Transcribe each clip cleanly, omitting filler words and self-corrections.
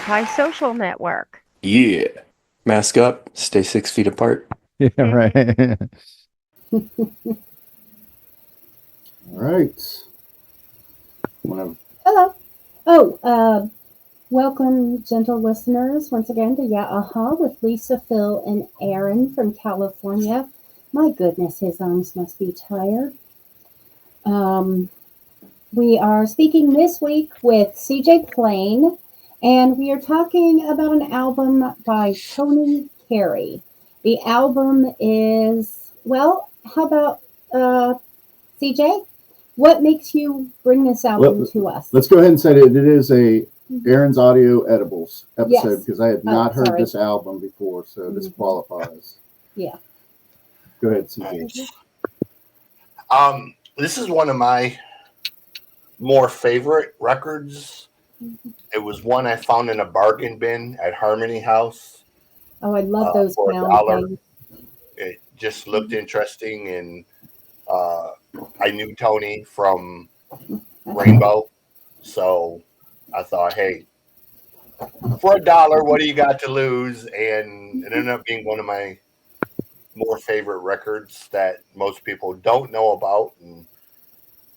anti-social network. Yeah. Mask up, stay 6 feet apart. Yeah, right. All right. Wanna- Hello. Oh, welcome, gentle listeners, once again to YUH with Lisa, Phil, and Aaron from California. My goodness, his arms must be tired. We are speaking this week with CJ Plain, and we are talking about an album by Tony Carey. The album is, well, how about CJ? What makes you bring this album to us? Let's go ahead and say that it is a Aaron's Audio Edibles episode Yes. because I had not heard sorry. this album before, so this qualifies. Yeah. Go ahead, CJ. This is one of my more favorite records. It was one I found in a bargain bin at Harmony House. Oh, I love those for pound things. It just looked interesting, and I knew Tony from Rainbow, so I thought, hey, for $1, what do you got to lose? And it ended up being one of my more favorite records that most people don't know about, and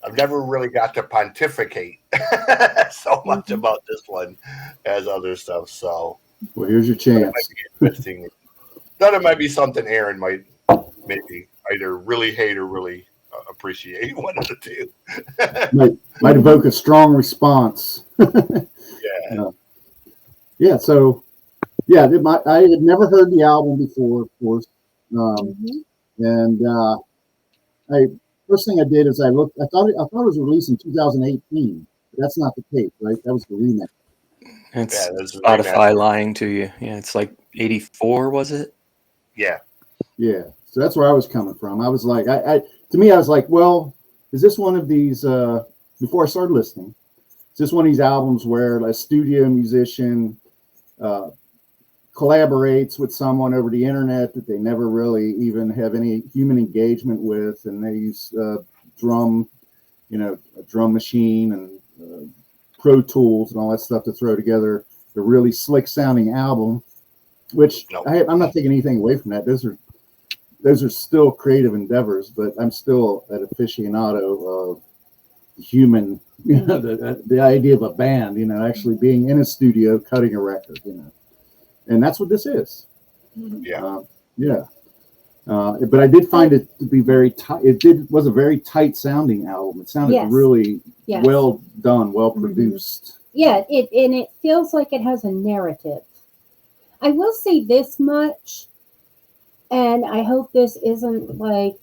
I've never really got to pontificate so much about this one as other stuff. So, well, here's your it chance. might be interesting. Thought it might be something Aaron might maybe either really hate or really appreciate. One of the two. might evoke a strong response. Yeah. Yeah. So, yeah, I had never heard the album before, of course, and first thing I did is I looked. I thought it was released in 2018. But that's not the case, right? That was the remake. It's that's a Spotify remaster. lying to you. Yeah, it's like 84, was it? Yeah. Yeah. So that's where I was coming from. I was like, to me, I was like, well, is this one of these? Before I started listening, is this one of these albums where a studio musician collaborates with someone over the internet that they never really even have any human engagement with, and they use drum, a drum machine and Pro Tools and all that stuff to throw together a really slick sounding album, which I'm not taking anything away from that. Those are still creative endeavors, but I'm still an aficionado of human, the idea of a band, actually being in a studio cutting a record, and that's what this is. Yeah. But I did find it to be very tight. Was a very tight sounding album. It sounded really well done, well produced. Yeah, it feels like it has a narrative. I will say this much, and I hope this isn't like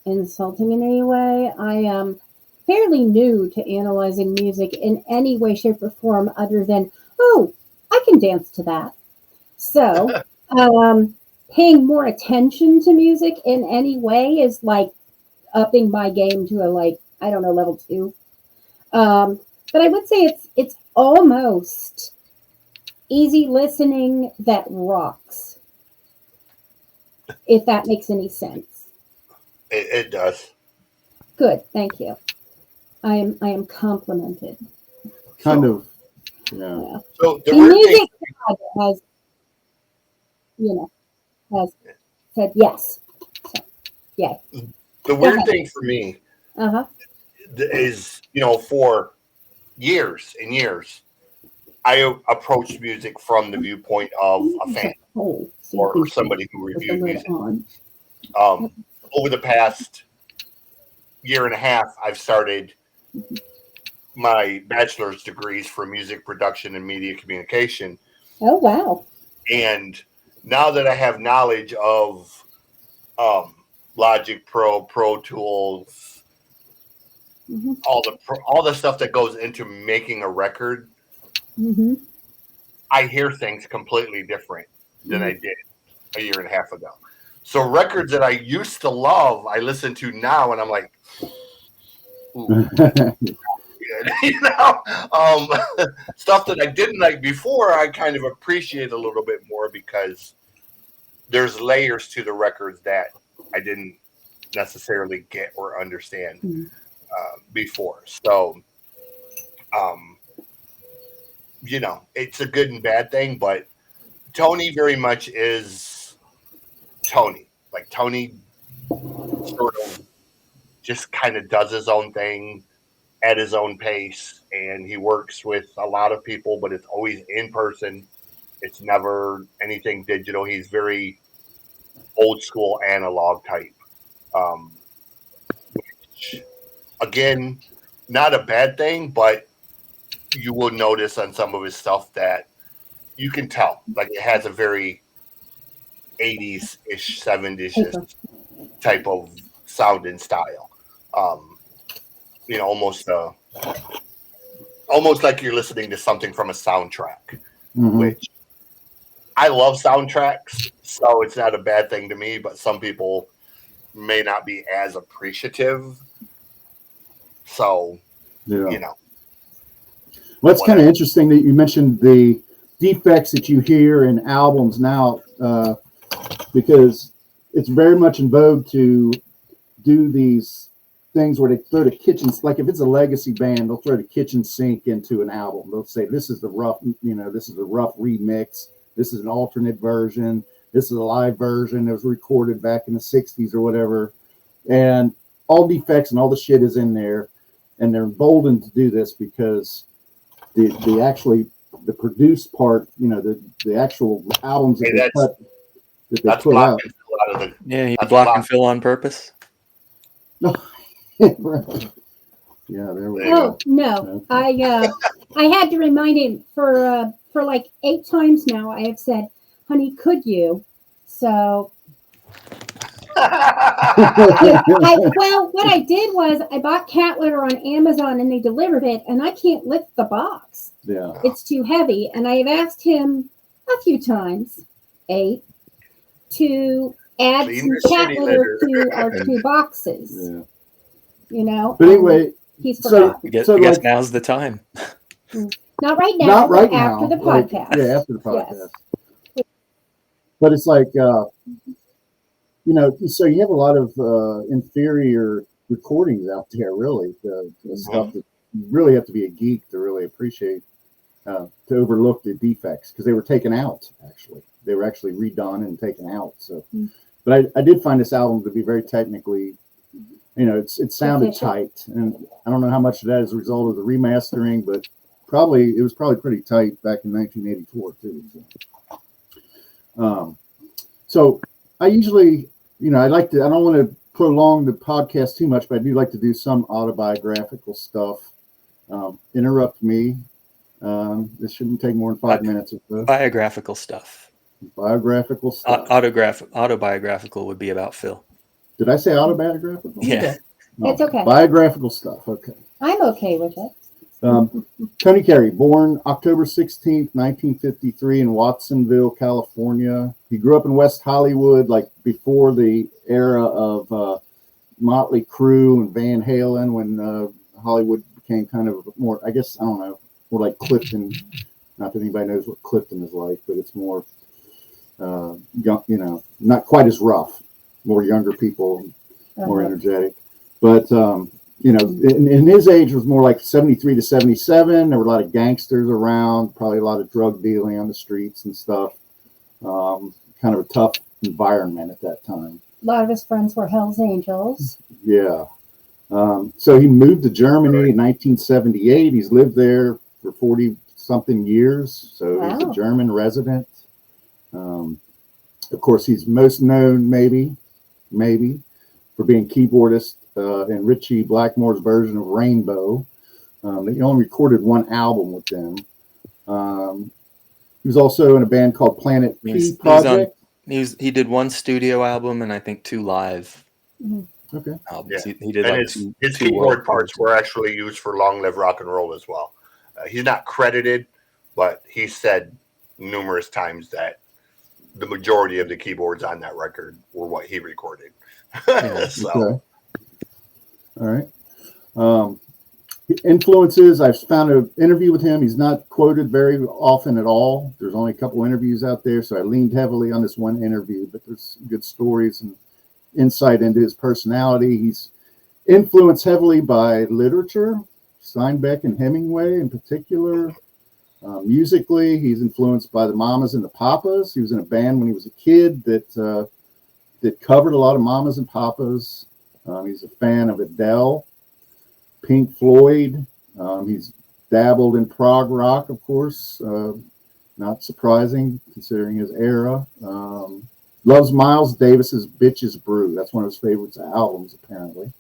insulting in any way. I am fairly new to analyzing music in any way, shape, or form other than, oh, I can dance to that. So, paying more attention to music in any way is like upping my game to a level 2. But I would say it's almost easy listening that rocks, if that makes any sense. It does. Good, thank you. I am complimented. Kind of, yeah. So the The weird music thing, has said yes. So, yeah. the weird thing for me is, for years and years, I approached music from the viewpoint of a fan or somebody who reviewed music. Over the past year and a half, I've started my bachelor's degrees for music production and media communication. Oh, wow. And now that I have knowledge of Logic Pro, Pro Tools, all the stuff that goes into making a record, I hear things completely different than I did a year and a half ago. So records that I used to love, I listen to now, and I'm like, ooh. Stuff that I didn't like before, I kind of appreciate a little bit more because there's layers to the records that I didn't necessarily get or understand before. So you know, it's a good and bad thing, but Tony very much is Tony. Like Tony sort of just kind of does his own thing at his own pace, and he works with a lot of people, but it's always in person. It's never anything digital. He's very old school analog type. Which, again, not a bad thing, but you will notice on some of his stuff that you can tell, like it has a very 80s-ish, 70s-ish type of sound and style. You know, almost like you're listening to something from a soundtrack, which I love soundtracks, so it's not a bad thing to me, but some people may not be as appreciative. So, you know. Well, it's kind of interesting that you mentioned the defects that you hear in albums now, because it's very much in vogue to do these things where they throw the kitchen, like if it's a legacy band, they'll throw the kitchen sink into an album. They'll say, this is the rough, this is a rough remix. This is an alternate version. This is a live version that was recorded back in the 60s or whatever. And all defects and all the shit is in there. And they're emboldened to do this because the produced part, the actual albums that they put out. Yeah, you block and fill on purpose. Right. Yeah, there we go. Oh no, okay. I had to remind him for like 8 times now. I have said, "Honey, could you?" So, well, what I did was I bought cat litter on Amazon and they delivered it, and I can't lift the box. Yeah, it's too heavy, and I have asked him a few times, 8, to add some cat litter to our 2 boxes. Yeah. But anyway, he's forgotten. I guess now's the time. Not right now. Not right now. After the podcast. Yeah, after the podcast. Yes. But it's like, so you have a lot of inferior recordings out there, really. The stuff that you really have to be a geek to really appreciate, to overlook the defects, because they were taken out, actually. They were actually redone and taken out. So, but I did find this album to be very technically, it sounded tight, and I don't know how much of that is a result of the remastering, but it was probably pretty tight back in 1984 too. So I usually, I don't want to prolong the podcast too much, but I do like to do some autobiographical stuff. Interrupt me. This shouldn't take more than 5 minutes or so. Biographical stuff. Biographical stuff. Autobiographical would be about Phil. Did I say autobiographical? Yeah. No, it's okay. Biographical stuff. Okay. I'm okay with it. Tony Carey, born October 16th, 1953 in Watsonville, California. He grew up in West Hollywood, like before the era of Motley Crue and Van Halen, when Hollywood became kind of more, I guess, I don't know, more like Clifton. Not that anybody knows what Clifton is like, but it's more, young, not quite as rough. More younger people, more energetic. But, in his age was more like 73 to 77. There were a lot of gangsters around, probably a lot of drug dealing on the streets and stuff. Kind of a tough environment at that time. A lot of his friends were Hell's Angels. Yeah. So he moved to Germany in 1978. He's lived there for 40-something years. So he's a German resident. Of course, he's most known, maybe, for being keyboardist in Ritchie Blackmore's version of Rainbow. He only recorded 1 album with them. He was also in a band called Planet P Project. He did 1 studio album and I think 2 live albums. Yeah. He did and like his keyboard parts were actually used for Long Live Rock and Roll as well. He's not credited, but he said numerous times that the majority of the keyboards on that record were what he recorded. So. Okay. All right. Influences, I've found an interview with him. He's not quoted very often at all. There's only a couple interviews out there, so I leaned heavily on this one interview, but there's good stories and insight into his personality. He's influenced heavily by literature, Steinbeck and Hemingway in particular. Musically, he's influenced by the Mamas and the Papas. He was in a band when he was a kid that covered a lot of Mamas and Papas. He's a fan of Adele, Pink Floyd. He's dabbled in prog rock, of course. Not surprising considering his era. Loves Miles Davis's Bitches Brew. That's one of his favorite albums, apparently.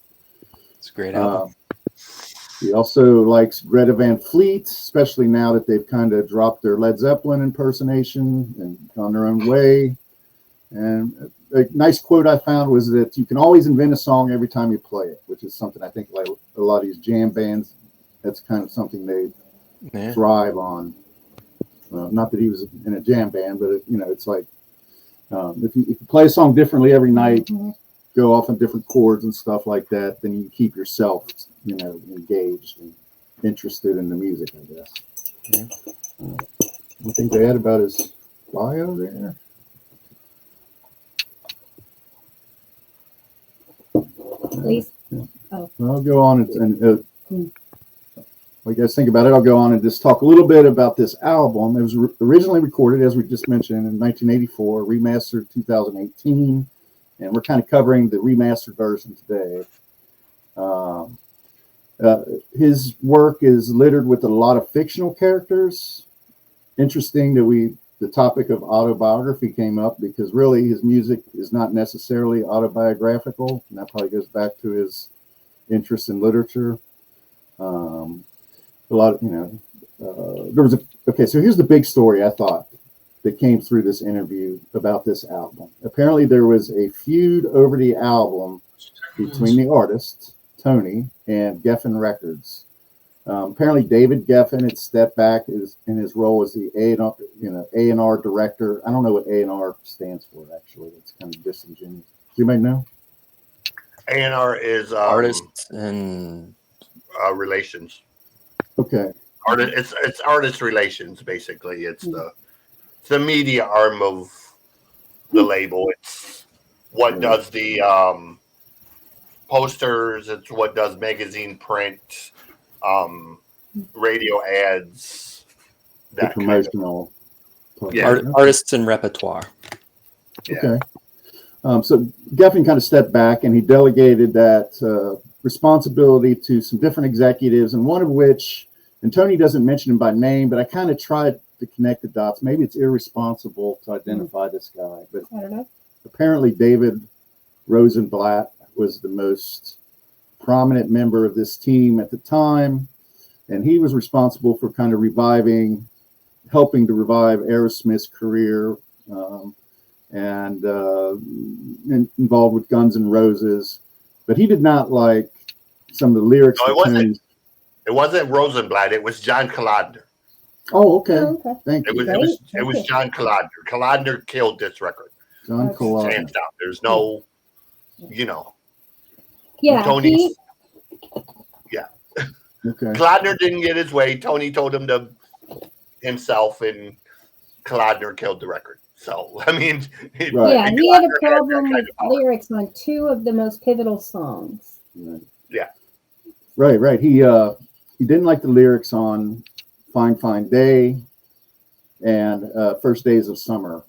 It's a great album. He also likes Greta Van Fleet, especially now that they've kind of dropped their Led Zeppelin impersonation and gone their own way. And a nice quote I found was that you can always invent a song every time you play it, which is something I think like a lot of these jam bands, that's kind of something they thrive on. Not that he was in a jam band, but it's like if you play a song differently every night, go off on different chords and stuff like that, then you keep yourself, engaged and interested in the music, I guess. Yeah. Anything to add about his bio there? Please. Oh. I'll go on and what you guys think about it, I'll go on and just talk a little bit about this album. It was originally recorded, as we just mentioned, in 1984, remastered 2018, and we're kind of covering the remastered version today. His work is littered with a lot of fictional characters. Interesting that the topic of autobiography came up, because really his music is not necessarily autobiographical, and that probably goes back to his interest in literature. A lot of, so here's the big story I thought that came through this interview about this album. Apparently there was a feud over the album between the artist, Tony, and Geffen Records. Apparently David Geffen had stepped back in his role as the A&R director. I don't know what A&R stands for, actually. It's kind of disingenuous. Do you might know? A&R is artists and relations. Okay. It's artist relations, basically. It's the media arm of the label. It's what does the posters. It's what does magazine print, radio ads, that promotional. Artists and repertoire. Yeah. Okay. So Geffen kind of stepped back and he delegated that responsibility to some different executives, and one of which, and Tony doesn't mention him by name, but I kind of tried to connect the dots. Maybe it's irresponsible to identify this guy, but I don't know. Apparently David Rosenblatt was the most prominent member of this team at the time, and he was responsible for kind of helping to revive Aerosmith's career, and involved with Guns N' Roses, but he did not like some of the lyrics. No, it wasn't Rosenblatt. It was John Kalodner. Oh, okay. Thank you. It was John Kalodner. Kalodner killed this record. John Kalodner. Hands down. There's no, Yeah. Tony. Yeah. Okay. Kalodner didn't get his way. Tony told him to himself, and Kalodner killed the record. So, I mean, right. Yeah, he had a problem with lyrics on two of the most pivotal songs. Right. Yeah. Right. He didn't like the lyrics on Fine Fine Day and First Days of Summer.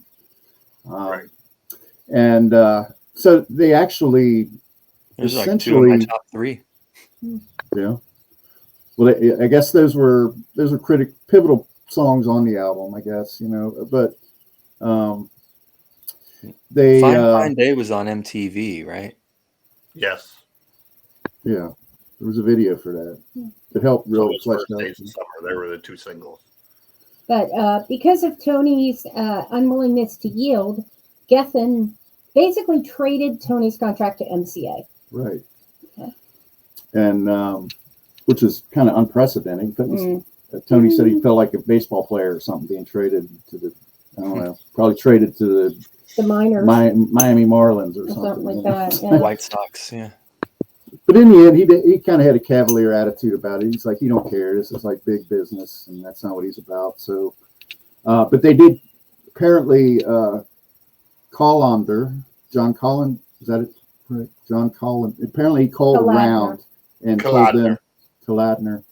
Right. And so they actually There's essentially like 2 of my top 3. Yeah. Well, I guess those were pivotal songs on the album, I guess, but they Fine Day was on MTV, right? Yes. Yeah. There was a video for that. It helped really flesh out. Days of Summer. They were the 2 singles. But because of Tony's unwillingness to yield, Geffen basically traded Tony's contract to MCA. Right. Okay. And which is kind of unprecedented. Tony said he felt like a baseball player or something being traded to the, I don't know, probably traded to the minors, Miami Marlins or something like that. Yeah. White Sox, yeah. But in the end, he kind of had a cavalier attitude about it. He's like, he don't care. This is like big business, and that's not what he's about. So, but they did apparently call on John Collin. Is that it? Right? John Collin. Apparently, he called around and told them, Kalodner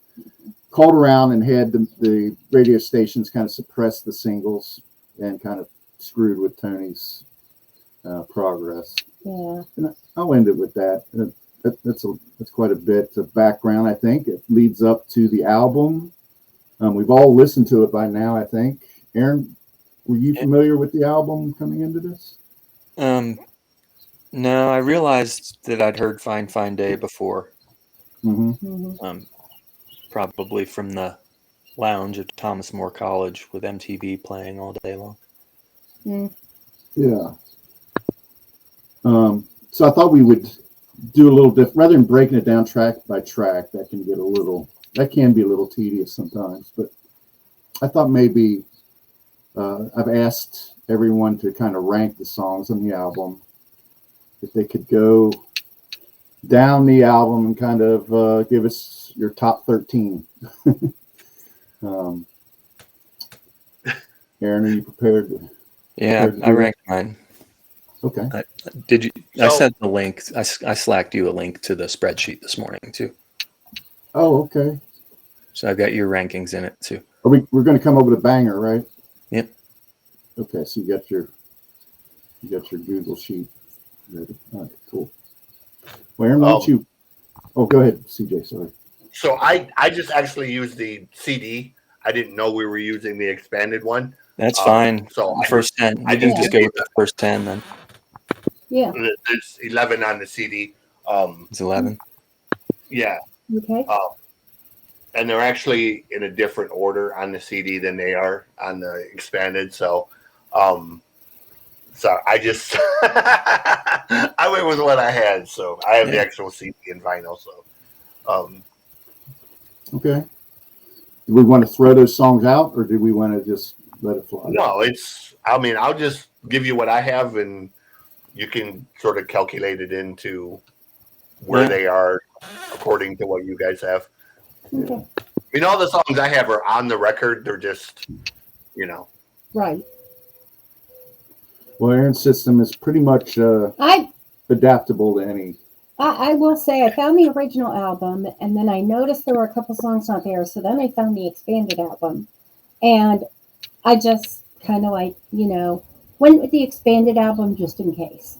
called around and had the radio stations kind of suppress the singles and kind of screwed with Tony's progress. Yeah. And I'll end it with that. That's quite a bit of background, I think. It leads up to the album. We've all listened to it by now, I think. Aaron, were you familiar with the album coming into this? No, I realized that I'd heard Fine Fine Day before. Mm-hmm. Probably from the lounge at Thomas More College with MTV playing all day long. Yeah. So I thought we would do a little different rather than breaking it down track by track. That can be a little tedious sometimes. But I thought maybe I've asked everyone to kind of rank the songs on the album. If they could go down the album and kind of give us your top 13. Aaron, are you prepared? I ranked mine. Okay. Did you? I sent the link. I slacked you a link to the spreadsheet this morning too. Oh, okay. So I've got your rankings in it too. We're going to come up with a banger, right? Yep. Okay, so you got your Google sheet ready. All right, cool. Well, Aaron, why don't you? Oh, go ahead, CJ. Sorry. So I just actually used the CD. I didn't know we were using the expanded one. That's fine. So the first 10. I didn't just go with the first 10 then. Yeah. There's 11 on the CD. It's 11. Yeah. Okay. And they're actually in a different order on the CD than they are on the expanded. So I just I went with what I had. So I have the actual CD and vinyl. So okay. Do we want to throw those songs out, or do we want to just let it fly? No, I'll just give you what I have, and you can sort of calculate it into where they are according to what you guys have. Okay. I mean, all the songs I have are on the record. They're just, Right. Well, Aaron's system is pretty much adaptable to any. I will say I found the original album, and then I noticed there were a couple songs not there. So then I found the expanded album, and I just kind of went with the expanded album just in case,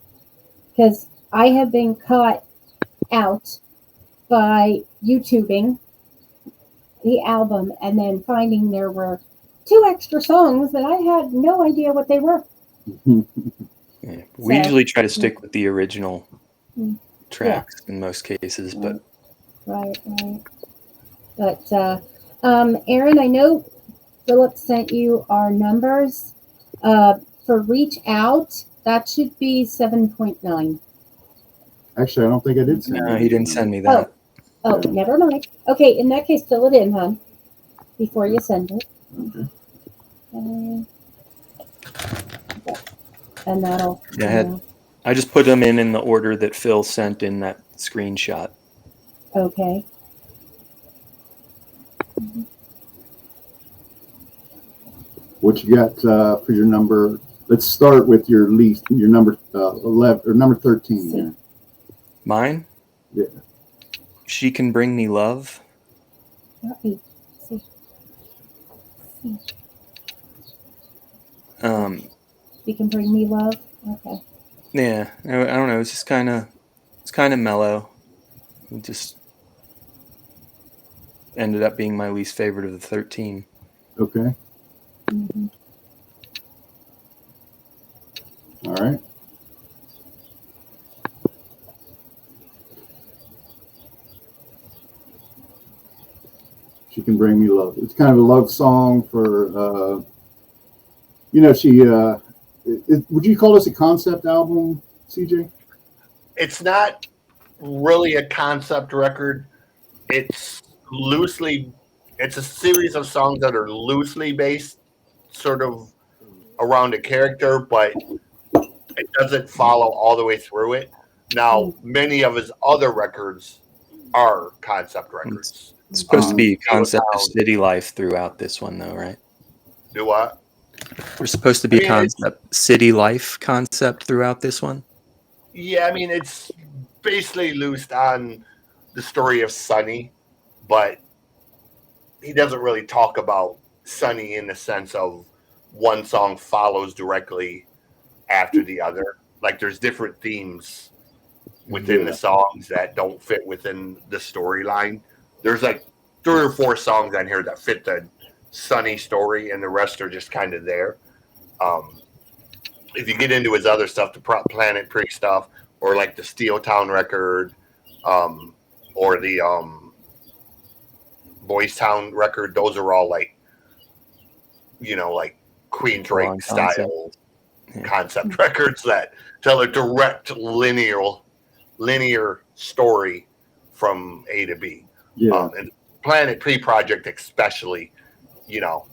because I have been caught out by YouTubing the album and then finding there were 2 extra songs that I had no idea what they were. Yeah. We usually try to stick with the original tracks in most cases, but right. But Aaron, I know Philip sent you our numbers for Reach Out. That should be 7.9. Actually, I don't think I did send. No, he didn't send me that. Oh, never mind. Okay, in that case, fill it in, hon, before you send it. Okay. And that'll. I just put them in the order that Phil sent in that screenshot. Okay. What you got for your number? Let's start with your number 11 or number 13. See. Yeah. Mine? Yeah. She Can Bring Me Love. Let me see. You Can Bring Me Love. Okay. Yeah, I don't know. It's kind of mellow. It just ended up being my least favorite of the 13. Okay. Mm-hmm. All right. She Can Bring Me Love. It's kind of a love song for, would you call this a concept album, CJ? it's not really a concept record. It's a series of songs that are loosely based sort of around a character, but it doesn't follow all the way through it. Now, many of his other records are concept records. It's supposed to be a concept of city life throughout this one, though, right? Do what? We're supposed to be city life concept throughout this one. Yeah, I mean, it's basically loosed on the story of Sonny, but he doesn't really talk about Sunny in the sense of one song follows directly after the other. Like there's different themes within the songs that don't fit within the storyline. There's like 3 or 4 songs on here that fit the Sunny story, and the rest are just kind of there. If you get into his other stuff, the Planet Pre stuff, or like the Steel Town record, or the Boys Town record, those are all like, you know, like Queen Drake style concept records that tell a direct linear story from A to B. Yeah. And Planet Pre project especially, you know,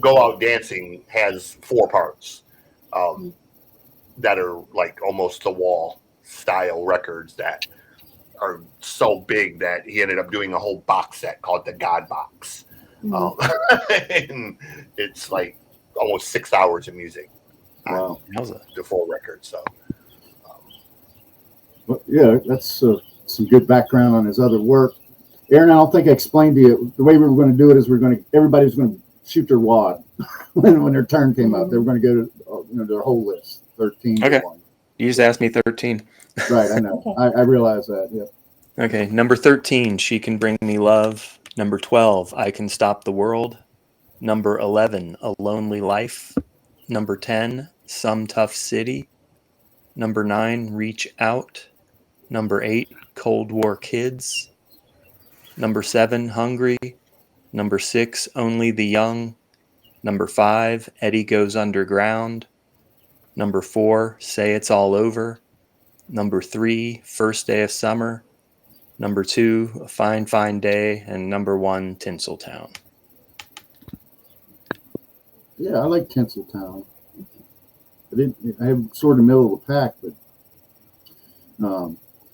Go Out Dancing has 4 parts that are like almost the wall style records that are so big that he ended up doing a whole box set called the God Box. And it's like almost 6 hours of music. Wow. The full record. So, well, yeah, that's some good background on his other work. Aaron, I don't think I explained to you the way we were going to do it is everybody's going to shoot their wad when their turn came out. They were going to go to their whole list, 13. Okay. You just asked me 13. Right, I know. I realize that. Yeah. Okay, number 13, She Can Bring Me Love. Number 12, I Can Stop the World. Number 11, A Lonely Life. Number 10, Some Tough City. Number 9, Reach Out. Number 8, Cold War Kids. Number 7, Hungry. Number 6, Only the Young. Number 5, Eddie Goes Underground. Number 4, Say It's All Over. Number 3, First Day of Summer. Number 2, A Fine Fine Day. And number 1, Tinseltown. Yeah, I like Tinseltown. I have sort of middle of the pack, but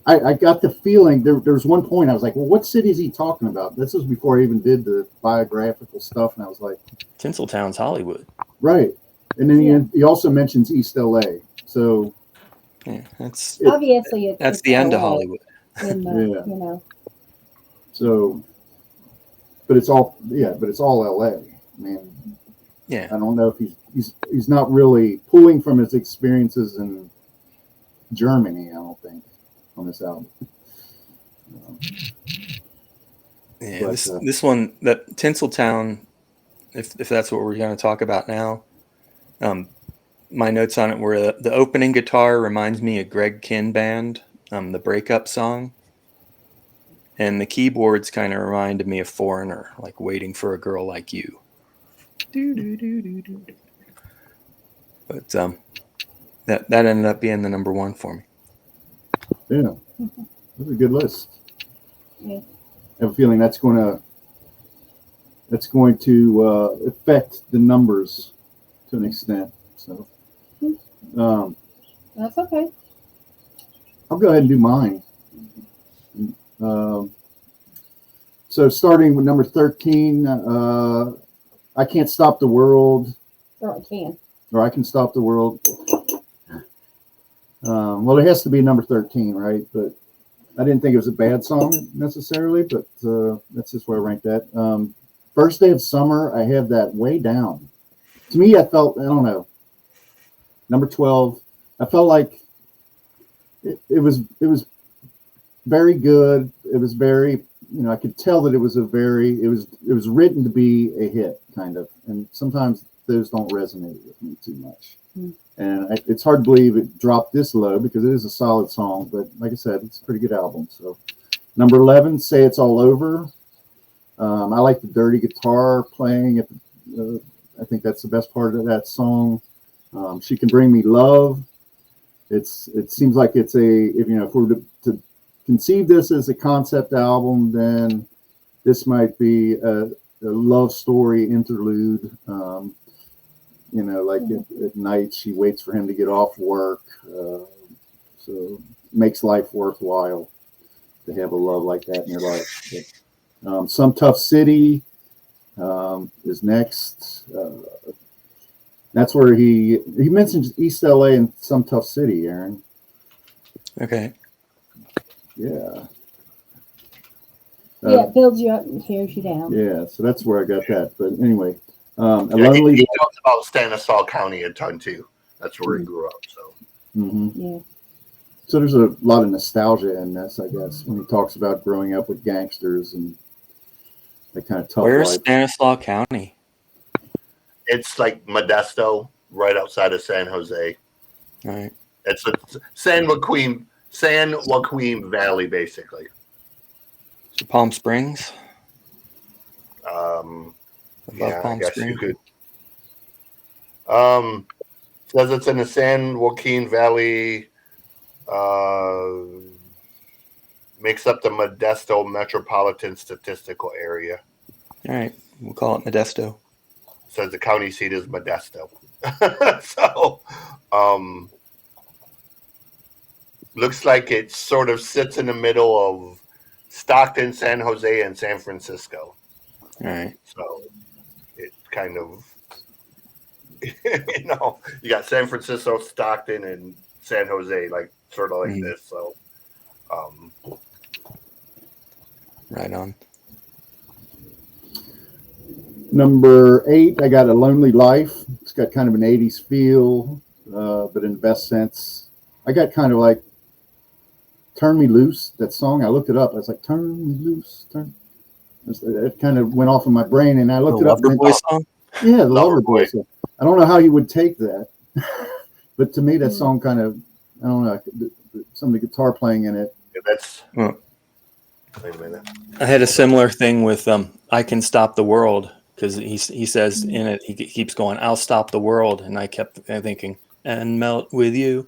I got the feeling there was one point I was like, well, what city is he talking about? This was before I even did the biographical stuff, and I was like, Tinseltown's Hollywood. Right. And then he also mentions East LA. So yeah, that's obviously that's the end of Hollywood. In the, you know. So, but it's all LA. I mean, yeah. I don't know if he's not really pulling from his experiences in Germany. I don't think on this album. Yeah, but, this one, that Tinseltown, if that's what we're going to talk about now, my notes on it were the opening guitar reminds me of Greg Kihn Band, the breakup song, and the keyboards kind of reminded me of Foreigner, like Waiting for a Girl Like You. But that ended up being the number 1 for me. Yeah, that's a good list. Yeah. I have a feeling that's going to affect the numbers to an extent. So that's okay. I'll go ahead and do mine. So starting with number 13, I Can't Stop the World. Or I can. Or I Can Stop the World. Well, it has to be number 13, right? But I didn't think it was a bad song necessarily, but that's just where I ranked that. First Day of Summer, I have that way down. To me, I don't know. Number 12, I felt like it was very good. It was very, I could tell that it was it was written to be a hit, kind of. And sometimes those don't resonate with me too much. And it's hard to believe it dropped this low because it is a solid song. But like I said, it's a pretty good album. So number 11, Say It's All Over. I like the dirty guitar playing. I think that's the best part of that song. She Can Bring Me Love. It seems like it's if we're to conceive this as a concept album, then this might be a love story interlude. Like at night she waits for him to get off work. So makes life worthwhile to have a love like that in your life. But, Some Tough City is next. That's where he mentions East LA and Some Tough City, Aaron. Okay. Yeah. Yeah, it builds you up and tears you down. Yeah, so that's where I got that. But anyway, a Yeah, lonely. he talks about Stanislaus County a ton too. That's where he grew up. So Yeah. So there's a lot of nostalgia in this, I guess, when he talks about growing up with gangsters and that kind of tough Where's life. Stanislaus County? it's like Modesto, right outside of San Jose. All right. It's a San Joaquin Valley, basically. So Palm Springs. Above Palm I guess Springs. you could. Says it's in the San Joaquin Valley. Makes up the Modesto Metropolitan Statistical Area. All right, we'll call it Modesto. Says the county seat is Modesto. So, looks like it sort of sits in the middle of Stockton, San Jose, and San Francisco. All right. So, it kind of, you got San Francisco, Stockton, and San Jose, like sort of like this. So, right on. Number 8, I got A Lonely Life. It's got kind of an 80s feel, but in the best sense. I got kind of like Turn Me Loose, that song. I looked it up. I was like, Turn Me Loose. It kind of went off in my brain, and I looked it up. Loverboy song? Yeah, the Loverboy song. I don't know how you would take that, but to me, that song kind of, I don't know, some of the guitar playing in it. Yeah, that's. Well, Wait a minute. I had a similar thing with I Can Stop the World, because he says in it, he keeps going, I'll stop the world. And I kept thinking, and melt with you.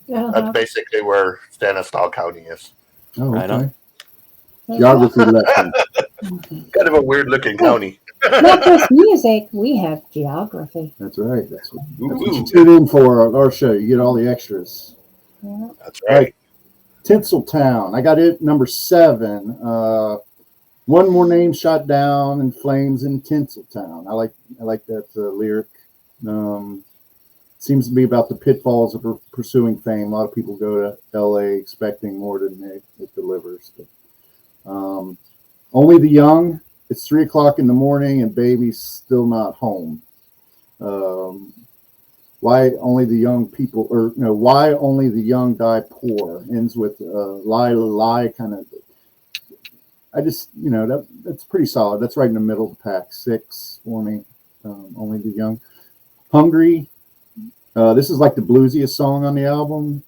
That's basically where Stanislaus County is. Oh, Right okay. on. Geography lesson. Kind of a weird looking county. Not just music, we have geography. That's right. That's what you tune in for our show. You get all the extras. Yeah. That's right. Tinseltown. I got it number 7. One more name shot down in flames in Tinseltown. I like that lyric. Seems to be about the pitfalls of pursuing fame. A lot of people go to LA expecting more than it delivers. But, only the young. It's 3 o'clock in the morning and baby's still not home. Why only the young people, or why only the young die poor? Ends with lie kind of. I just, that's pretty solid. That's right in the middle of the pack. 6 for me. Only the young. Hungry. This is like the bluesiest song on the album.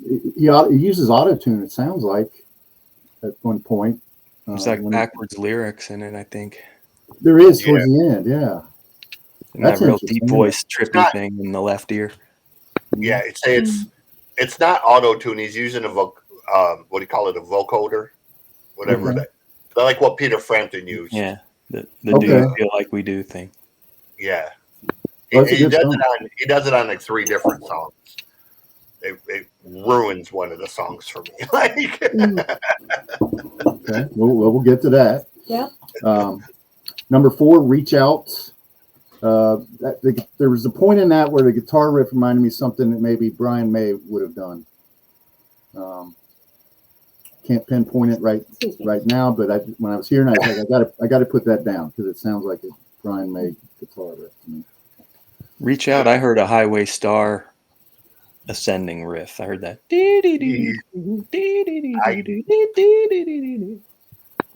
He uses auto-tune, it sounds like, at one point. There's like backwards lyrics in it, I think. There is towards the end, yeah. And that real deep voice, trippy thing in the left ear. Yeah, it's not auto-tune. He's using a what do you call it? A vocoder, whatever that. Like what Peter Frampton used. Yeah, the Do You Feel Like We Do thing. Yeah, Well, he does it on like 3 different songs. It ruins one of the songs for me. Like, okay, we'll get to that. Yeah. Number 4, Reach Out. There was a point in that where the guitar riff reminded me of something that maybe Brian May would have done. Can't pinpoint it right now, but when I was hearing it, I was like, I got to put that down because it sounds like a Brian May guitar riff to me. Reach Out. I heard a Highway Star ascending riff. I heard that.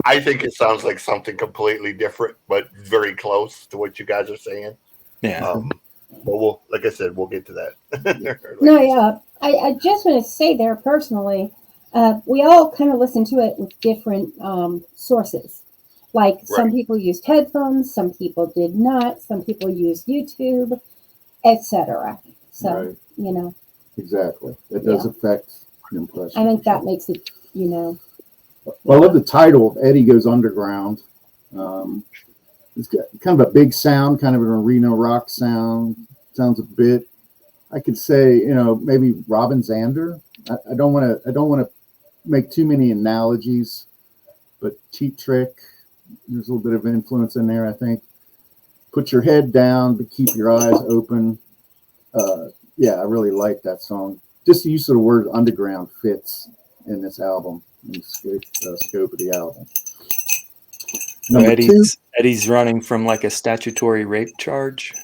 I think it sounds like something completely different, but very close to what you guys are saying. Yeah. But like I said, we'll get to that. No, I just want to say there personally, we all kind of listen to it with different sources. Like some people used headphones, some people did not, some people used YouTube, etc. So, Exactly. It does affect the impression. I think that makes it, Well, I love the title of Eddie Goes Underground. It's got kind of a big sound, kind of an arena rock sound. Sounds a bit, I could say, maybe Robin Zander. I don't want to make too many analogies, but Cheap Trick, there's a little bit of influence in there, I think. Put your head down, but keep your eyes open. Yeah, I really like that song. Just the use of the word underground fits in this album. in the scope of the album. So Number two, Eddie's running from like a statutory rape charge.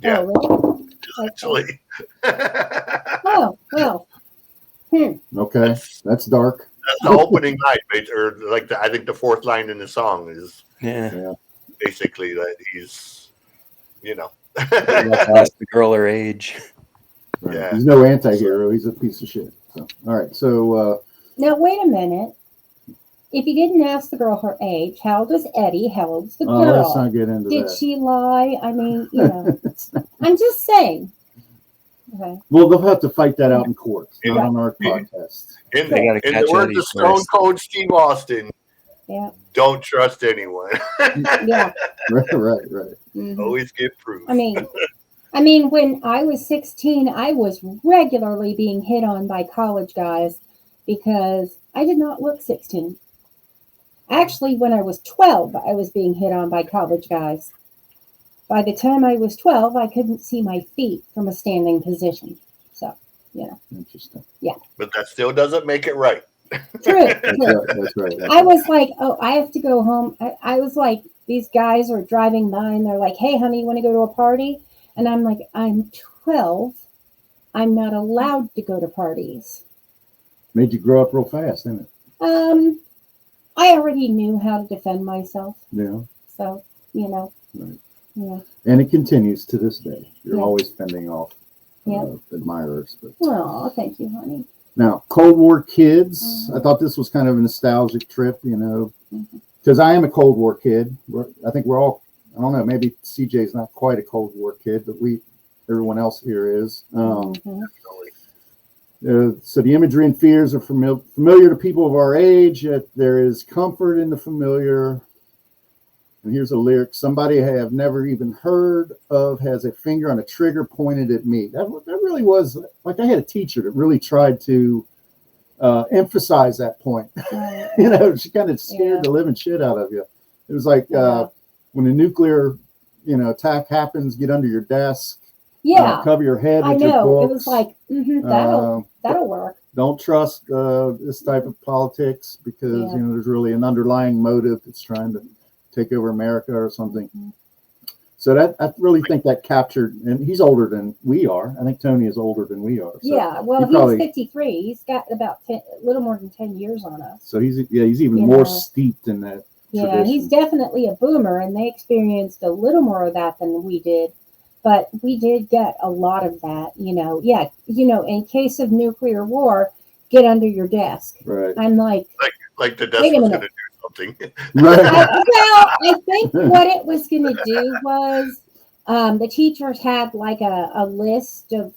Yeah, Oh, really? actually. Oh, well. okay, that's dark. That's the opening line, or like I think the fourth line in the song is Yeah. basically that he's, Ask the girl her age. Right. Yeah. He's no anti-hero. He's a piece of shit. So, all right. So, Now, wait a minute. If you didn't ask the girl her age, how old is Eddie? How old's the girl? let's not get into Did that. she lie? I mean, I'm just saying. Okay. Well, they'll have to fight that out in court, not on our podcast. In They gotta the catch words Eddie of Stone first. Cold Steve Austin, Yeah. don't trust anyone. Yeah. Right. Mhm. Always get proof. I mean, when I was 16, I was regularly being hit on by college guys because I did not look 16. Actually, when I was 12, I was being hit on by college guys. By the time I was 12, I couldn't see my feet from a standing position. So, Interesting. But that still doesn't make it right. True. That's right. I was like, oh, I have to go home. I was like, these guys are driving by and they're like, hey, honey, you want to go to a party? And I'm like, I'm 12. I'm not allowed to go to parties. Made you grow up real fast, didn't it? I already knew how to defend myself. Yeah. So, Right. Yeah. And it continues to this day. You're Yeah. always fending off Yeah. admirers. But Oh, thank you, honey. now, Cold War kids. I thought this was kind of a nostalgic trip, because I am a Cold War kid. I think we're all. I don't know. Maybe CJ's not quite a Cold War kid, but everyone else here is. Mhm. So the imagery and fears are familiar to people of our age, yet there is comfort in the familiar. And here's a lyric: somebody I have never even heard of has a finger on a trigger pointed at me. That really was, like, I had a teacher that really tried to emphasize that point. Right. She kind of scared the living shit out of you. It was like when a nuclear, attack happens, get under your desk. Yeah. Cover your head I with your know. books. It was like, that'll work. Don't trust this type of politics because there's really an underlying motive that's trying to take over America or something. Mhm. So I really think that captured, and he's older than we are. I think Tony is older than we are. So Yeah. Well, he probably- he's 53. He's got about a little more than 10 years on us. So he's even more steeped in that. Yeah, tradition. he's definitely a boomer, and they experienced a little more of that than we did. But we did get a lot of that, Yeah, in case of nuclear war, get under your desk. Right. I'm like the desk Wait a was minute. going to do something. Right. I think what it was going to do was the teachers had like a list of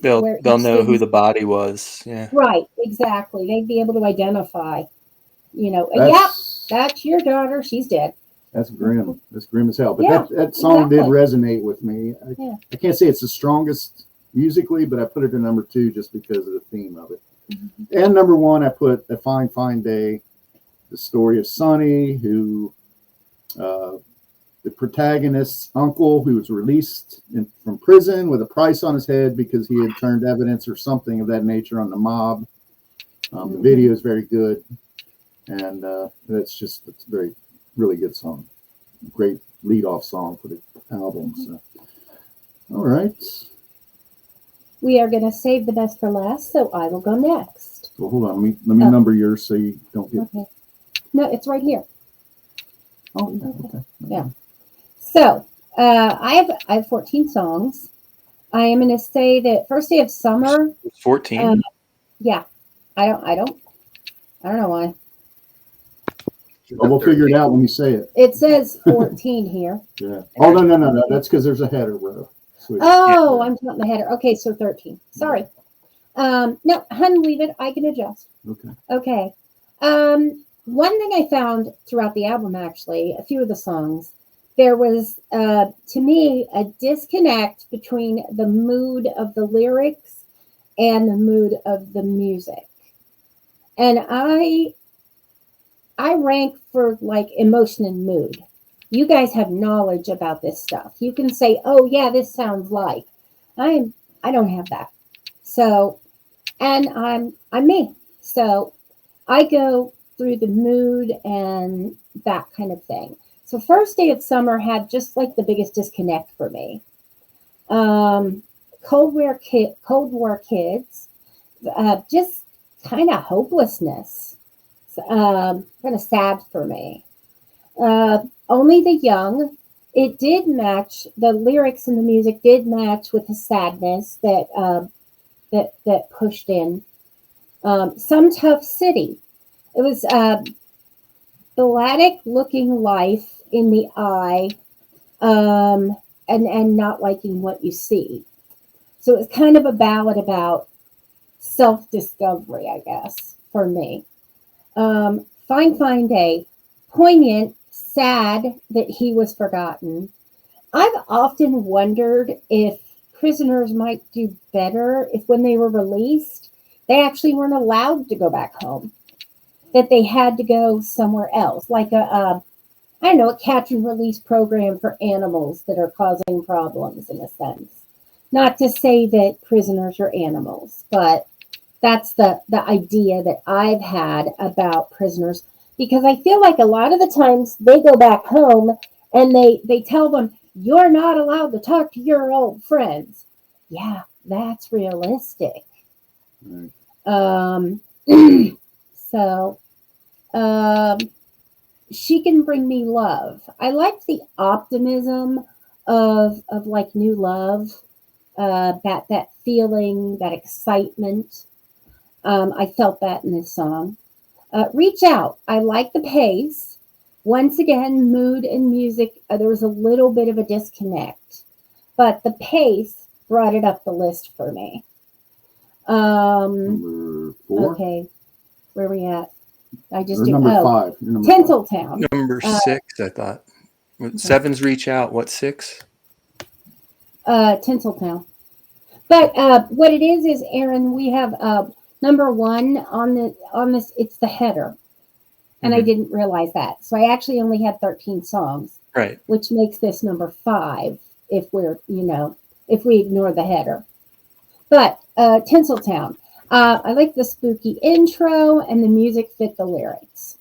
They'll where know each who student- the body was. Yeah. Right, exactly. They'd be able to identify. That's your daughter. She's dead. That's grim. That's grim as hell. But Yeah, that song did exactly. resonate with me. I can't say it's the strongest musically, but I put it in number 2 just because of the theme of it. Mm-hmm. And number 1, I put A Fine, Fine Day, the story of Sonny, who the protagonist's uncle, who was released from prison with a price on his head because he had turned evidence or something of that nature on the mob. The video is very good. And it's a very, really good song. Great lead-off song for the album. So, all right. We are going to save the best for last, so I will go next. So hold on. Let me number yours so you don't get. Okay. No, it's right here. Oh, yeah. Okay. Yeah. So I have 14 songs. I am going to say that First Day of Summer. 14. Yeah. I don't know why. Oh, we'll figure it out when you say it. It says 14 here. Yeah. Oh, no. That's because there's a header row. Sweet. Oh, I'm talking the header. Okay, so 13. Sorry. No, hun, leave it. I can adjust. Okay. Okay. One thing I found throughout the album, actually, a few of the songs, there was, to me, a disconnect between the mood of the lyrics and the mood of the music. And I rank for like emotion and mood. You guys have knowledge about this stuff. You can say, "Oh yeah, this sounds like." I don't have that. So, and I'm me. So, I go through the mood and that kind of thing. So First Day of Summer had just like the biggest disconnect for me. Um, Cold War Kids, just kind of hopelessness. Kind of sad for me. Only the Young, it did match, the lyrics and the music did match with the sadness that pushed in. Some Tough City, it was baladic looking life in the eye, and not liking what you see. So it's kind of a ballad about self discovery, I guess, for me. Fine, Fine Day, poignant, sad that he was forgotten. I've often wondered if prisoners might do better if, when they were released, they actually weren't allowed to go back home, that they had to go somewhere else, like I don't know, a catch and release program for animals that are causing problems in a sense. Not to say that prisoners are animals, but that's the idea that I've had about prisoners, because I feel like a lot of the times they go back home and they tell them you're not allowed to talk to your old friends. Yeah, that's realistic. Right. Um, so um, She Can Bring Me Love. I like the optimism of like new love, that feeling, that excitement. I felt that in this song. Reach Out. I like the pace. Once again, mood and music, there was a little bit of a disconnect, but the pace brought it up the list for me. Number 4? Okay, where are we at? I just Or do number 5. You're number 5. Tinseltown. Number 6, I thought. Seven's Reach Out. What, 6? Tinseltown. But what it is Aaron, we have number 1 on this. It's the header, and I didn't realize that. So I actually only had 13 songs, Right. which makes this number 5 if we're if we ignore the header. But Tinseltown, I like the spooky intro, and the music fit the lyrics.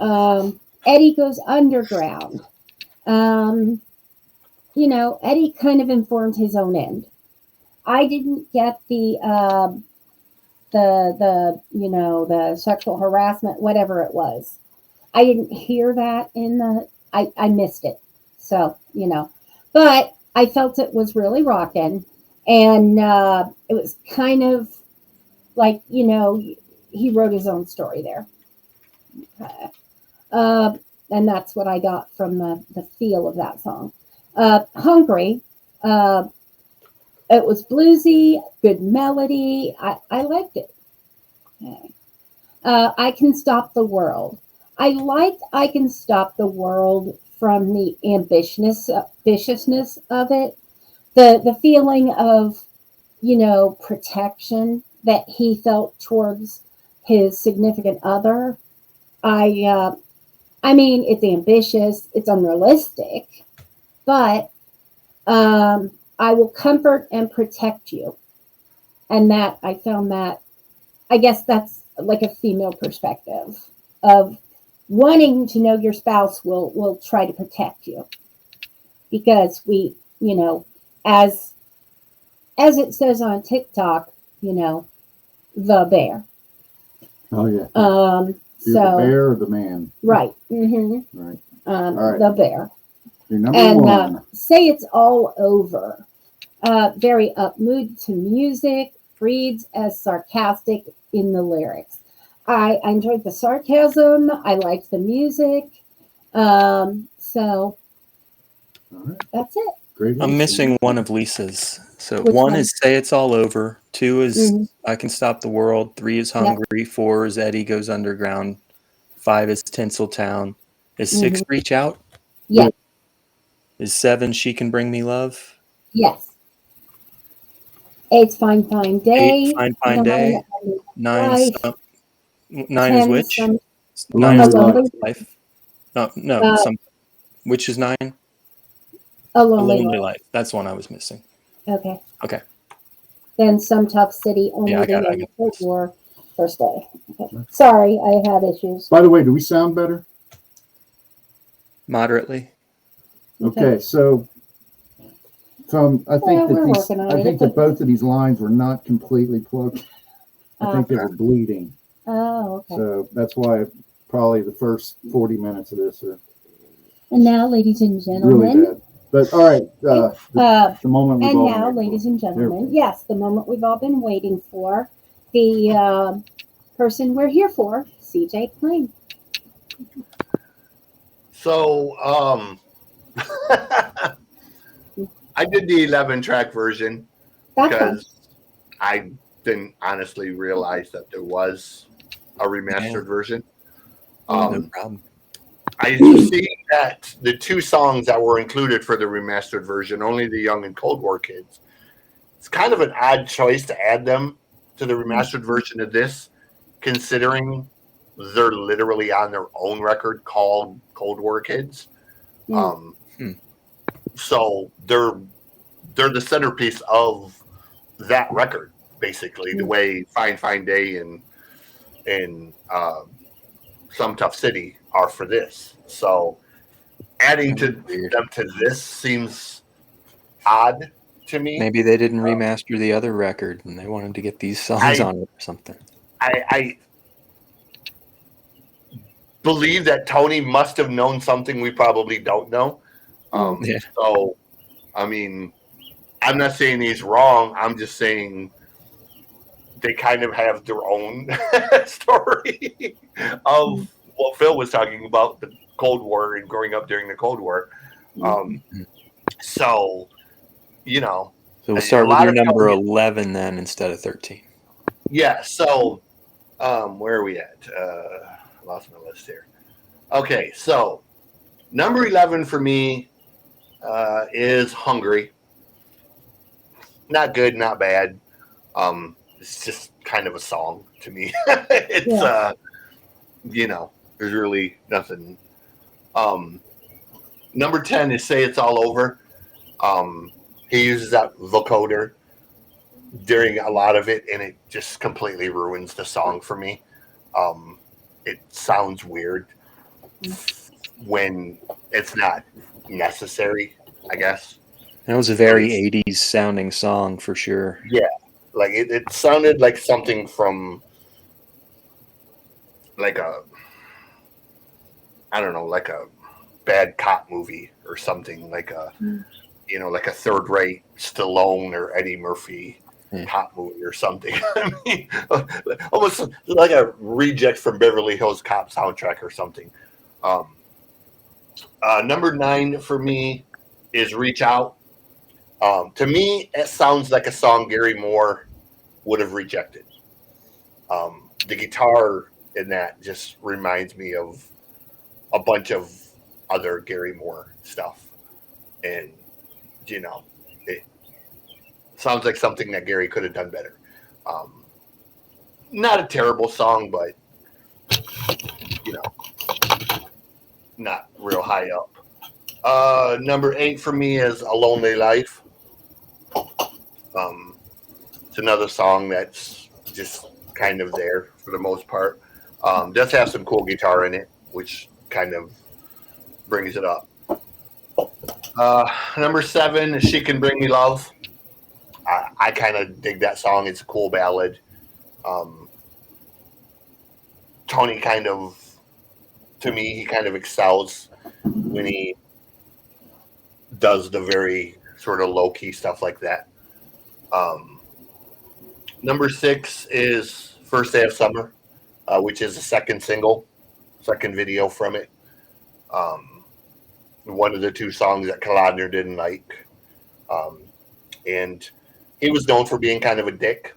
Eddie Goes Underground. Eddie kind of informed his own end. I didn't get the sexual harassment, whatever it was. I didn't hear that in the. I missed it. So but I felt it was really rocking, and it was kind of like he wrote his own story there. And that's what I got from the feel of that song. Hungry. It was bluesy, good melody. I liked it. Okay. I Can Stop the World. I liked I Can Stop the World from the ambitiousness of it. The feeling of, protection that he felt towards his significant other. I mean, it's ambitious, it's unrealistic, but I will comfort and protect you. And that, I found that, I guess that's like a female perspective of wanting to know your spouse will try to protect you. Because we, as it says on TikTok, the bear. Oh, yeah. So the bear or the man? Right. Mm-hmm. Right. All right. The bear. Your number And 1. Say It's All Over. Very up mood to music, reads as sarcastic in the lyrics. I enjoyed the sarcasm. I liked the music. So All right. that's it. Great. I'm missing one of Lisa's. So Which 1 one? is Say It's All Over. 2 is I Can Stop the World. 3 is Hungry. 4 is Eddie Goes Underground. 5 is Tinseltown. Is 6 Reach Out? Yes. Is 7 She Can Bring Me Love? Yes. 8's Fine Fine Day. 8 Fine Day. 9 is which? 9 Lonely is Life. Life. No. Which is 9? A Lonely Life. Life. That's one I was missing. Okay. Okay. Then Some Tough City, Only Yeah, I the got Young, it. Cold War. First day. Okay. Sorry, I had issues. By the way, do we sound better? Moderately. Okay, so I think that both of these lines were not completely plugged. I think they were bleeding. Oh, okay. So that's why probably the first 40 minutes of this are And now, ladies and really gentlemen. bad. But all right, the moment we've and all now, been waiting ladies for. and gentlemen, yes, the moment we've all been waiting for. The person we're here for, CJ Klein. So, I did the 11-track version because I didn't honestly realize that there was a remastered version. No problem. I see that the 2 songs that were included for the remastered version, Only the Young and Cold War Kids, it's kind of an odd choice to add them to the remastered version of this, considering they're literally on their own record called Cold War Kids. So they're the centerpiece of that record, basically, the way Fine Day and Some Tough City are for this. So adding them to this seems odd to me. Maybe they didn't remaster the other record and they wanted to get these songs on it or something. I believe that Tony must have known something we probably don't know. So, I mean, I'm not saying he's wrong. I'm just saying they kind of have their own story of what Phil was talking about, the Cold War and growing up during the Cold War. So, you know. So we'll start with your number 11 then instead of 13. Yeah. So, where are we at? I lost my list here. Okay. So, number 11 for me is Hungry. Not good, not bad. It's just kind of a song to me. It's you know, there's really nothing. Number 10 is Say It's All Over. He uses that vocoder during a lot of it, and it just completely ruins the song for me. It sounds weird when it's not necessary, I guess. That was a very 80s sounding song for sure. Yeah. Like it sounded like something from like a, I don't know, like a bad cop movie or something, like a, you know, like a third-rate Stallone or Eddie Murphy cop movie or something. I mean, almost like a reject from Beverly Hills Cop soundtrack or something. Number 9 for me is Reach Out. To me, it sounds like a song Gary Moore would have rejected. The guitar in that just reminds me of a bunch of other Gary Moore stuff. And, you know, it sounds like something that Gary could have done better. Not a terrible song, but, you know, not real high up. Number 8 for me is A Lonely Life. It's another song that's just kind of there for the most part. Does have some cool guitar in it, which kind of brings it up. Number 7 is She Can Bring Me Love. I kind of dig that song. It's a cool ballad. Tony kind of, to me, he kind of excels when he does the very sort of low-key stuff like that. Number 6 is First Day of Summer, which is the second video from it. One of the 2 songs that Kalodner didn't like. And he was known for being kind of a dick.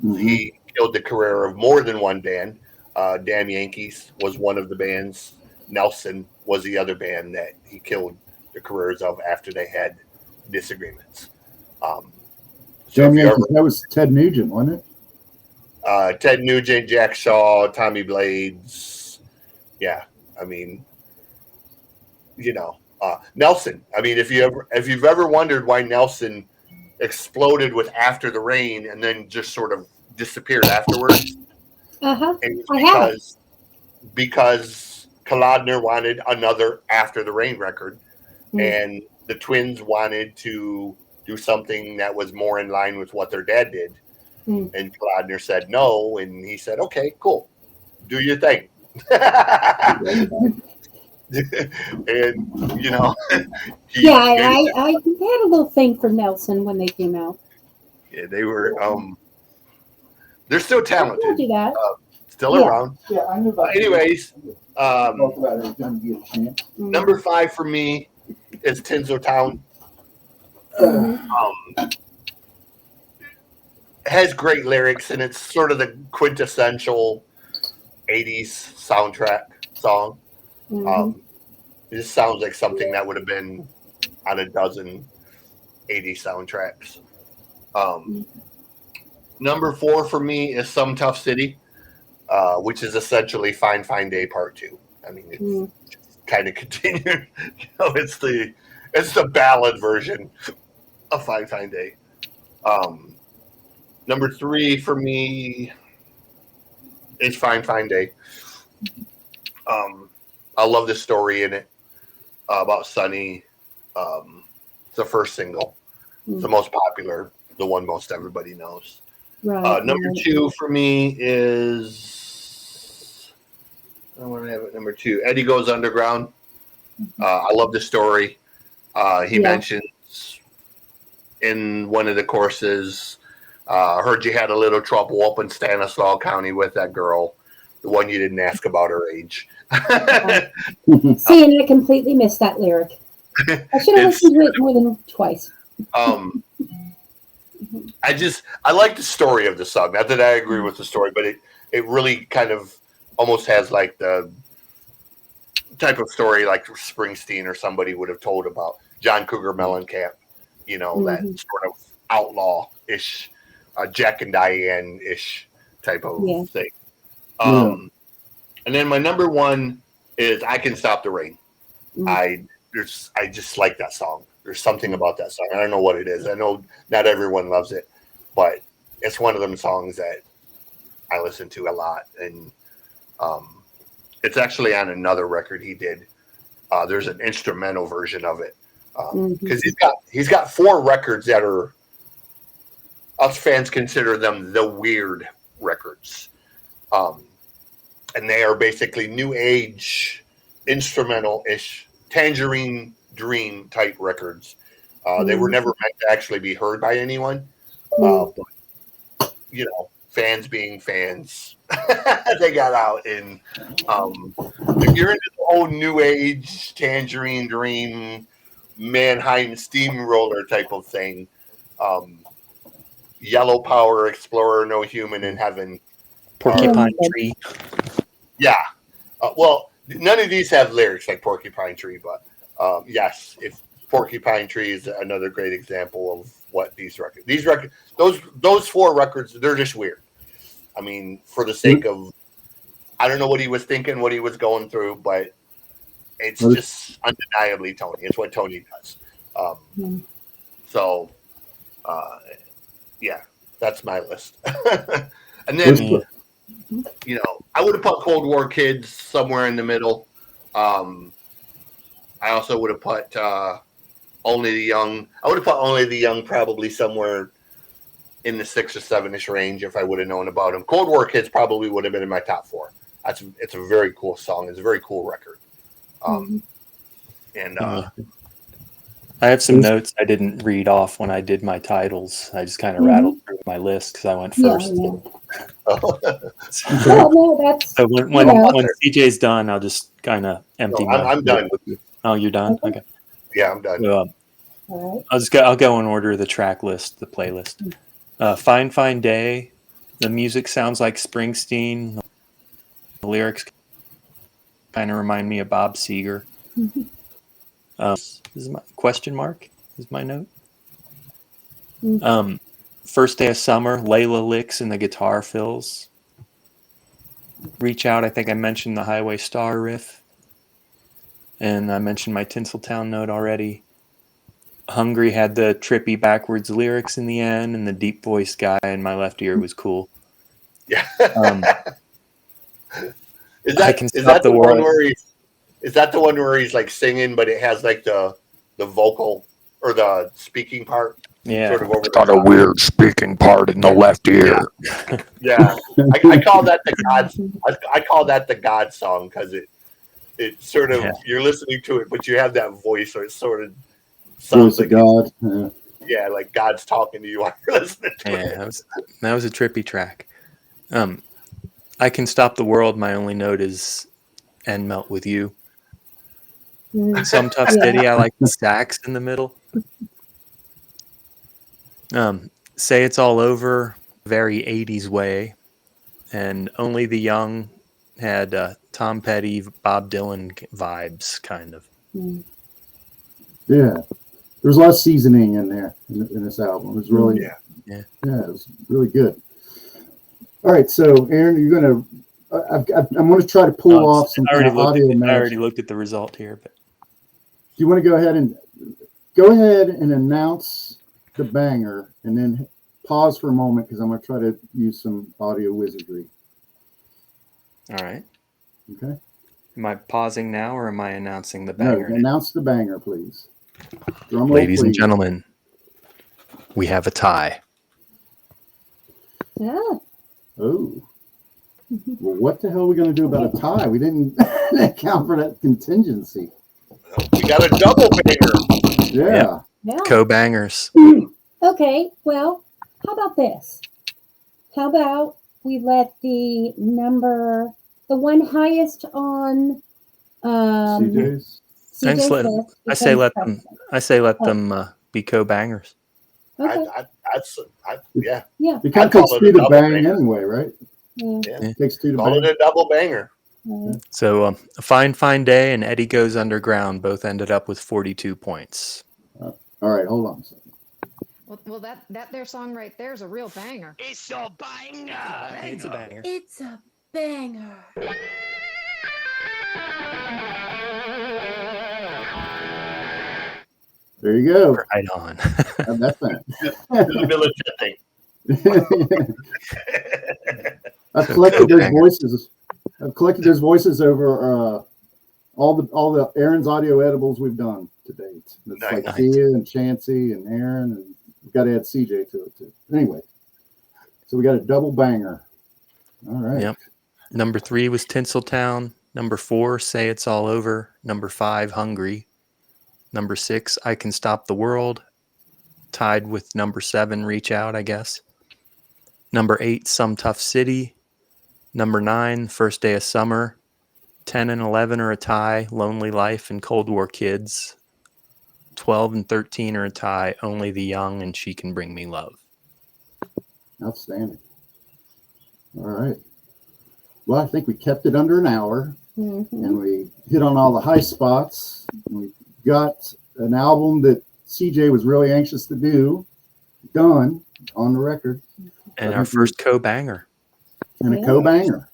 He killed the career of more than one band. Damn Yankees was one of the bands. Nelson was the other band that he killed the careers of after they had disagreements. Damn Yankees, that was Ted Nugent, wasn't it? Ted Nugent, Jack Shaw, Tommy Blades. Yeah, I mean, you know, Nelson. I mean, if you've ever wondered why Nelson exploded with After the Rain and then just sort of disappeared afterwards, It was I have. because Kolodner wanted another After the Rain record, Mm. and the twins wanted to do something that was more in line with what their dad did. Mm. And Kolodner said no, and he said, okay, cool, do your thing. And, you know, Yeah, I had a little thing for Nelson when they came out. yeah, they were, they're still I told talented, you that. still Yeah. around. Yeah, I knew about Anyways, talk about it every time you get a chance. Mm. number 5 for me is Tinseltown. Mhm. Has great lyrics, and it's sort of the quintessential 80s soundtrack song. Mhm. It just sounds like something that would have been on a dozen 80s soundtracks. Number 4 for me is Some Tough City, which is essentially Fine Fine Day Part 2. I mean, it's kind of continued. You know, it's the ballad version of Fine Fine Day. Number 3 for me is Fine Fine Day. I love the story in it about Sonny. It's the first single. It's the most popular, the one most everybody knows. Right. Number 2 for me is, I want to have it number 2, Eddie Goes Underground. I love the story. He mentions in one of the courses, heard you had a little trouble up in Stanislaus County with that girl, the one you didn't ask about her age. See, and I completely missed that lyric. I should have listened to it more than twice. I like the story of the song. Not that I agree with the story, but it really kind of almost has like the type of story like Springsteen or somebody would have told about John Cougar Mellencamp, you know, that sort of outlaw-ish, Jack and Diane-ish type of thing. And then my number 1 is I Can Stop the Rain. I just like that song. There's something about that song. I don't know what it is. I know not everyone loves it, but it's one of them songs that I listen to a lot. And it's actually on another record he did. There's an instrumental version of it because he's got 4 records that are, us fans consider them the weird records, and they are basically new age instrumental-ish Tangerine Dream type records. They were never meant to actually be heard by anyone, but you know, fans being fans, they got out. And if you're into the old new age Tangerine Dream, Mannheim Steamroller type of thing, Yellow Power, Explorer, No Human in Heaven, Porcupine Tree. Yeah. Well, none of these have lyrics like Porcupine Tree, but yes, if Porcupine Tree is another great example of what these records, those 4 records, they're just weird. I mean, for the sake of, I don't know what he was thinking, what he was going through, but it's just undeniably Tony. It's what Tony does. So, yeah, that's my list. And then, you know, I would have put Cold War Kids somewhere in the middle. I also would have put Only the Young. I would have put Only the Young probably somewhere in the 6 or 7-ish range if I would have known about him. Cold War Kids probably would have been in my top 4. It's a very cool song. It's a very cool record. And I have some notes I didn't read off when I did my titles. I just kind of rattled through my list because I went first. Yeah. Well, no, that's So when CJ's done, I'll just kind of empty my. I'm done. Oh, you're done? Okay. Yeah, I'm done. So, all right. I'll go in order of the track list, the playlist. Fine Fine Day. The music sounds like Springsteen. The lyrics kind of remind me of Bob Seger. This is my question mark is my note. First Day of Summer, Layla licks and the guitar fills. Reach Out, I think I mentioned the Highway Star riff. And I mentioned my Tinseltown note already. Hungry had the trippy backwards lyrics in the end, and the deep voiced guy in my left ear was cool. Yeah. Is I that can is stop that the the one world. where is that the one where he's like singing, but it has like the vocal or the speaking part Yeah. sort of over the Got a top? weird speaking part in the left ear. Yeah, I call that the God. I call that the God song because it sort of Yeah. you're listening to it, but you have that voice, so it sort of Voice sounds of like God. like God's talking to you while you're listening to Yeah, it. that was a trippy track. I can stop the world. My only note is and melt with you. Some Tough Yeah. City. I like the sax in the middle. Say It's All Over, very 80s way, and Only the Young had Tom Petty, Bob Dylan vibes, kind of. Mm. Yeah. There's a lot of seasoning in there in this album. It was really, Yeah. it was really good. All right, so Aaron, you're gonna, I'm gonna try to pull off some I kind already of audio I magic. already looked at the result here, but Do you want to go ahead and announce the banger, and then pause for a moment because I'm gonna try to use some audio wizardry. all right. Okay. Am I pausing now or am I announcing the No, banger? announce the banger, please. Drum roll, Ladies and please. gentlemen, we have a tie. Yeah. Oh. Well, what the hell are we going to do about a tie? We didn't account for that contingency. We got a double banger. Yeah. Yeah. Co-bangers. Okay. Well, how about this? How about we let the one highest on CJ's. I just CJ's let- list. I say let becomes them. I say let Oh. them be co-bangers. Okay. Yeah. Yeah. It kind of call takes it two a to double bang banger. anyway, right? Yeah. It takes two to Call bang. it a double banger. Right. So a fine day and Eddie Goes Underground both ended up with 42 points. All right, hold on a second. Well, that their song right there is a real banger. It's a banger. It's a banger. It's a banger. There you go. Right on. That's that. The militant thing. I've collected those voices. I've collected those voices over all the Aaron's audio edibles we've done to date. It's Nice. like Thea and Chancey and Aaron, and we've got to add CJ to it too. Anyway, so we got a double banger. All right. Yep. Number 3 was Tinseltown. Number 4, Say It's All Over. Number 5, Hungry. Number 6, I Can Stop the World. Tied with number 7, Reach Out, I guess. Number 8, Some Tough City. Number 9, First Day of Summer. 10 and 11 are a tie, Lonely Life and Cold War Kids. 12 and 13 are a tie, Only the Young and She Can Bring Me Love. Outstanding. All right. Well, I think we kept it under an hour, Mm-hmm. and we hit on all the high spots. And we got an album that CJ was really anxious to do, done on the record, And our first co-banger. and a Yeah. co-banger.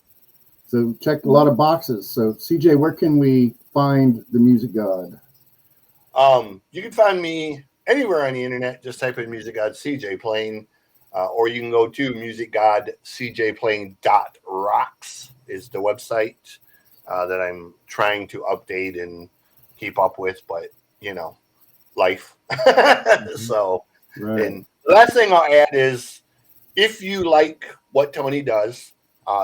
So checked a lot of boxes. So CJ, where can we find the Music God? You can find me anywhere on the internet. Just type in Music God CJ Playing, or you can go to musicgodcjplaying.rocks is the website that I'm trying to update and keep up with, but life. So, Right. and the last thing I'll add is if you like what Tony does,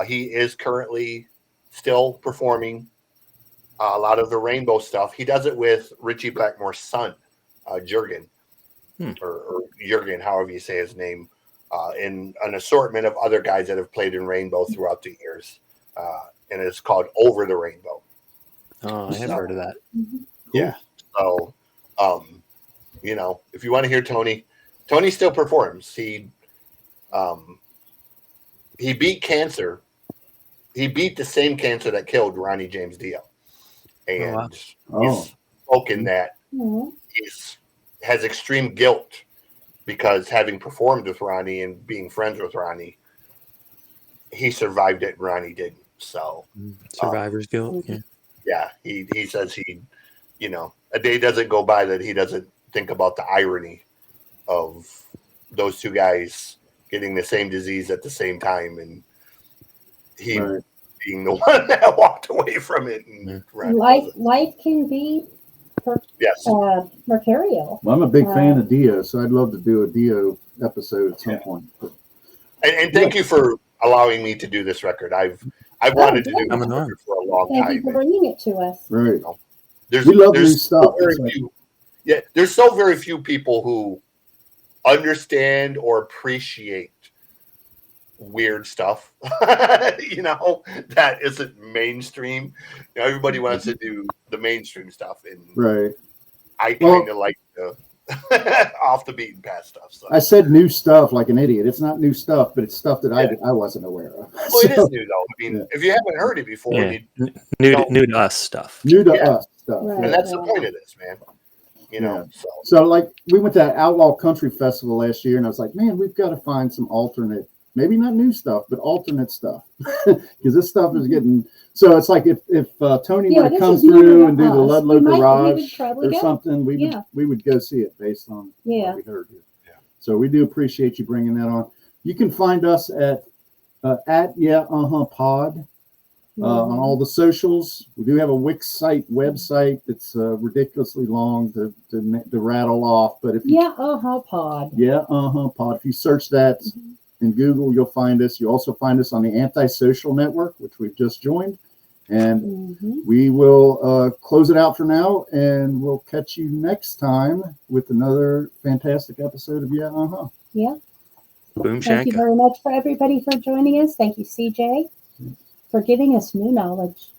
he is currently still performing a lot of the Rainbow stuff. He does it with Ritchie Blackmore's son, Jurgen, or Jurgen, however you say his name, and an assortment of other guys that have played in Rainbow throughout the years. And it's called Over the Rainbow. Oh, I have heard of that. Yeah. So, if you want to hear Tony still performs. He beat cancer. He beat the same cancer that killed Ronnie James Dio. And he's spoken that has extreme guilt because having performed with Ronnie and being friends with Ronnie, he survived it and Ronnie didn't. So Survivor's guilt. Yeah. he says a day doesn't go by that he doesn't think about the irony of those two guys getting the same disease at the same time. And he being the one that walked away from it. And Life can be yes. mercurial. Well, I'm a big fan of Dio, so I'd love to do a Dio episode at some point. But, And thank you for allowing me to do this record. I've wanted to do this record for a long Thank time. you for bringing it to us. right. There's, We love there's new stuff. So very It's like- few, there's so very few people who understand or appreciate weird stuff, that isn't mainstream. Everybody wants to do the mainstream stuff, and Right. I kind of like the off the beaten path stuff. So. I said new stuff like an idiot. It's not new stuff, but it's stuff that I wasn't aware of. Well, it is new though. I mean, if you haven't heard it before, Yeah. you New to us stuff. New to us stuff. Right. and that's the point of this, man. So like we went to that Outlaw Country Festival last year, and I was like, man, we've got to find some alternate, maybe not new stuff, but alternate stuff, because this stuff is getting. So it's like if Tony were to this come is new through to and do the us. Ludlow We would Garage probably or go. something, we Yeah. would go see it based on Yeah. what we heard here. Yeah. So we do appreciate you bringing that on. You can find us at pod. On all the socials. We do have a Wix website that's ridiculously long to rattle off. But if you, pod. pod. If you search that in Google, you'll find us. You also find us on the Antisocial Network, which we've just joined. And we will close it out for now, and we'll catch you next time with another fantastic episode of Yeah. Boom Thank you Shanka. very much for everybody for joining us. Thank you, CJ, for giving us new knowledge.